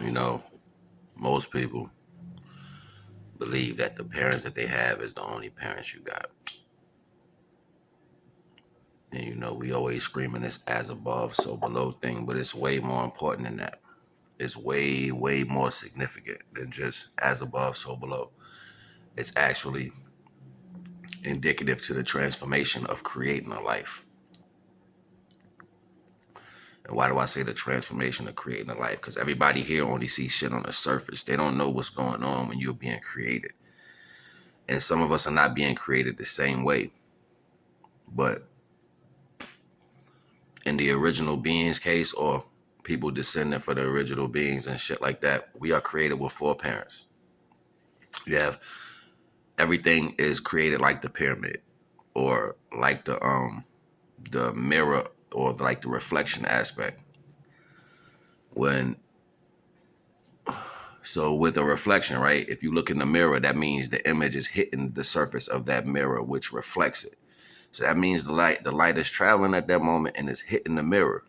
You know, most people believe that the parents that they have is the only parents you got. And we always screaming this as above, so below thing, but it's way more important than that. It's way, way more significant than just as above, so below. It's actually indicative to the transformation of creating a life. And why do I say the transformation of creating a life? Because everybody here only sees shit on the surface. They don't know what's going on when you're being created. And some of us are not being created the same way. But in the original beings case, or people descending for the original beings and shit like that, we are created with four parents. You have everything is created like the pyramid, or like the mirror, or like the reflection aspect. When So with a reflection, right? If you look in the mirror, that means the image is hitting the surface of that mirror, which reflects it. So that means the light is traveling at that moment and it's hitting the mirror.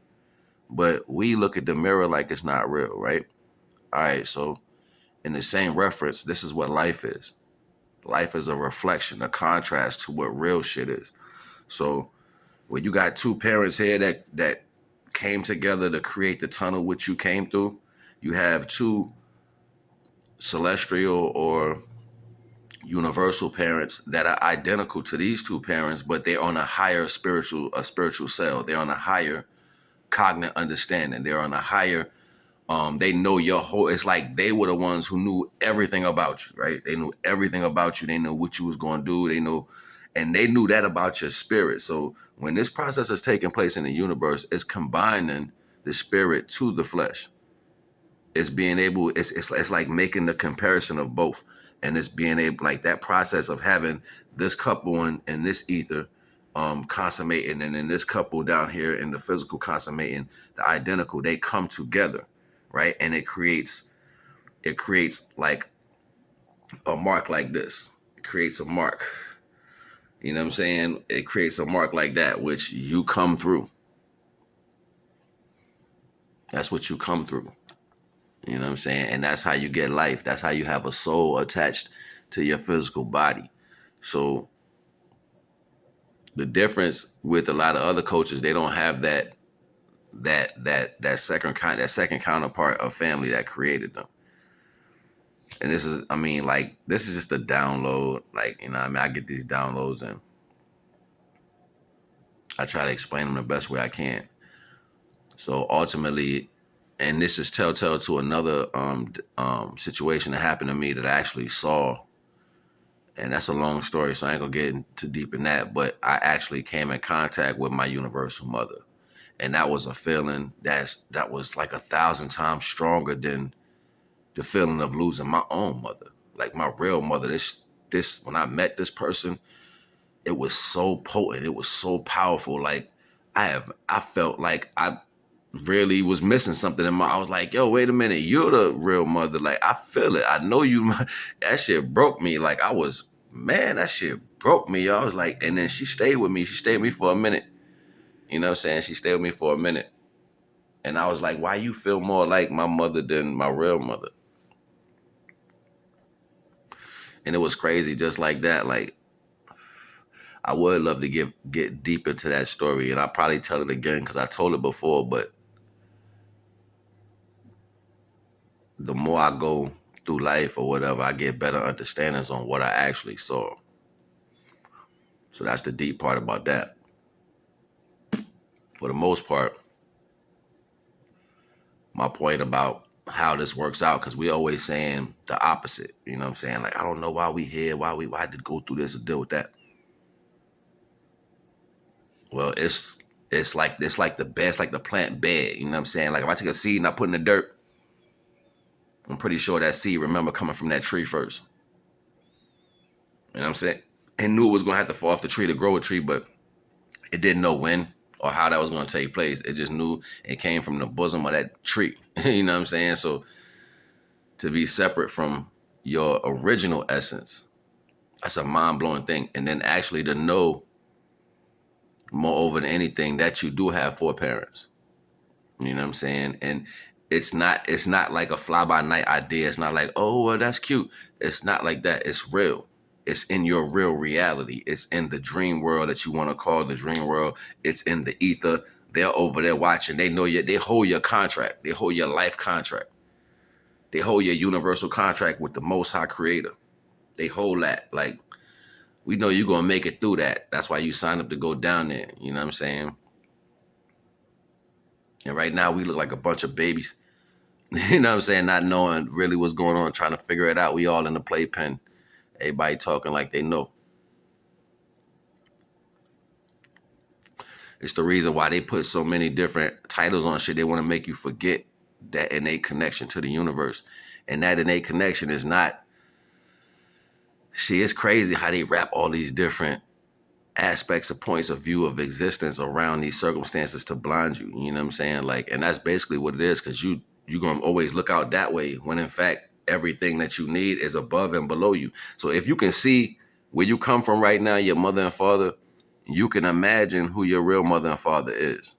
But we look at the mirror like it's not real, right? All right, so in the same reference, this is what life is. Life is a reflection, a contrast to what real shit is. So when you got two parents here that came together to create the tunnel which you came through, you have two celestial or universal parents that are identical to these two parents, but they're on a higher spiritual cell. They're on a higher cognitive understanding. They're on a higher they know your whole, it's like they were the ones who knew everything about you, right? They knew everything about you. They know what you was going to do. They knew that about your spirit. So when this process is taking place in the universe, it's combining the spirit to the flesh. It's being able, it's like making the comparison of both. And it's being able, like that process of having this couple in this ether consummating, and then this couple down here in the physical consummating, the identical, they come together, right? And it creates like a mark like this. It creates a mark. You know what I'm saying? It creates a mark like that, which you come through. That's what you come through. You know what I'm saying? And that's how you get life. That's how you have a soul attached to your physical body. So the difference with a lot of other coaches, they don't have that second counterpart of family that created them. And this is, I mean, like, this is just a download. Like, I mean, I get these downloads and I try to explain them the best way I can. So ultimately, and this is telltale to another situation that happened to me that I actually saw. And that's a long story, so I ain't gonna get too deep in that. But I actually came in contact with my universal mother. And that was a feeling that was like 1,000 times stronger than the feeling of losing my own mother. Like my real mother. This when I met this person, it was so potent. It was so powerful. Like I felt like I really was missing something in my. I was like, yo, wait a minute, you're the real mother. Like I feel it. I know you. That shit broke me. Like man, that shit broke me. I was like, and then she stayed with me. She stayed with me for a minute. You know what I'm saying? She stayed with me for a minute. And I was like, why you feel more like my mother than my real mother? And it was crazy just like that. Like, I would love to get deep into that story. And I'll probably tell it again because I told it before. But the more I go through life or whatever, I get better understandings on what I actually saw. So that's the deep part about that. For the most part, my point about how this works out, because we always saying the opposite. You know what I'm saying? Like, I don't know why we here, why did go through this and deal with that. Well, it's like the best, like the plant bed. You know what I'm saying? Like if I take a seed and I put it in the dirt, I'm pretty sure that seed remember coming from that tree first. You know what I'm saying? And knew it was gonna have to fall off the tree to grow a tree, but it didn't know when or how that was gonna take place. It just knew it came from the bosom of that tree. You know what I'm saying? So to be separate from your original essence, that's a mind-blowing thing. And then actually to know, moreover than anything, that you do have four parents. You know what I'm saying? And It's not like a fly by night idea. It's not like, oh well, that's cute. It's not like that. It's real. It's in your real reality. It's in the dream world that you want to call the dream world. It's in the ether. They're over there watching. They know you. They hold your contract. They hold your life contract. They hold your universal contract with the Most High Creator. They hold that. Like, we know you're gonna make it through that. That's why you signed up to go down there. You know what I'm saying? And right now we look like a bunch of babies. You know what I'm saying? Not knowing really what's going on, trying to figure it out. We all in the playpen. Everybody talking like they know. It's the reason why they put so many different titles on shit. They want to make you forget that innate connection to the universe. And that innate connection is not, see, it's crazy how they wrap all these different aspects or points of view of existence around these circumstances to blind you. You know what I'm saying? Like, and that's basically what it is, because you're going to always look out that way when in fact everything that you need is above and below you. So if you can see where you come from right now, your mother and father, you can imagine who your real mother and father is.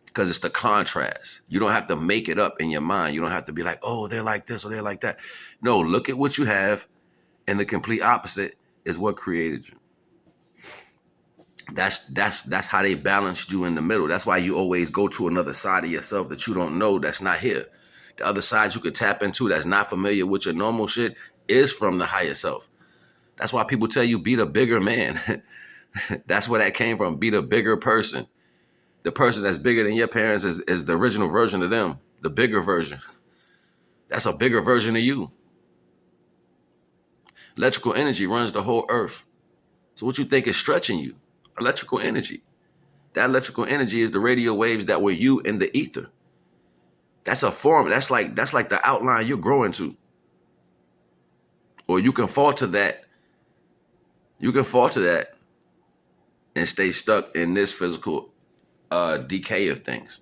Because it's the contrast. You don't have to make it up in your mind. You don't have to be like, oh, they're like this or they're like that. No, look at what you have, and the complete opposite is what created you. That's how they balanced you in the middle. That's why you always go to another side of yourself that you don't know, that's not here. The other side you could tap into that's not familiar with your normal shit is from the higher self. That's why people tell you be the bigger man. That's where that came from. Be the bigger person. The person that's bigger than your parents is the original version of them, the bigger version. That's a bigger version of you. Electrical energy runs the whole earth. So what you think is stretching you? Electrical energy. That electrical energy is the radio waves that were you in the ether. That's a form. That's like the outline you're growing to. Or you can fall to that. You can fall to that and stay stuck in this physical decay of things.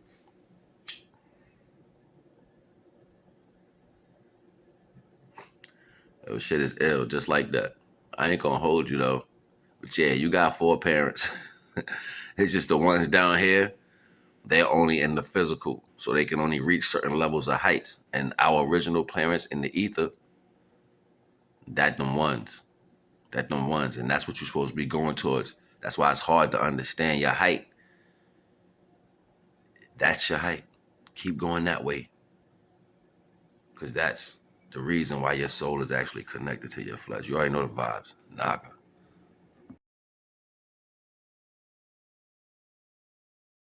Oh, shit is ill, just like that. I ain't gonna hold you though. But yeah, you got 4 parents. It's just the ones down here, they're only in the physical. So they can only reach certain levels of heights. And our original parents in the ether, that them ones. That them ones. And that's what you're supposed to be going towards. That's why it's hard to understand your height. That's your height. Keep going that way. Because that's the reason why your soul is actually connected to your flesh. You already know the vibes. NAGA.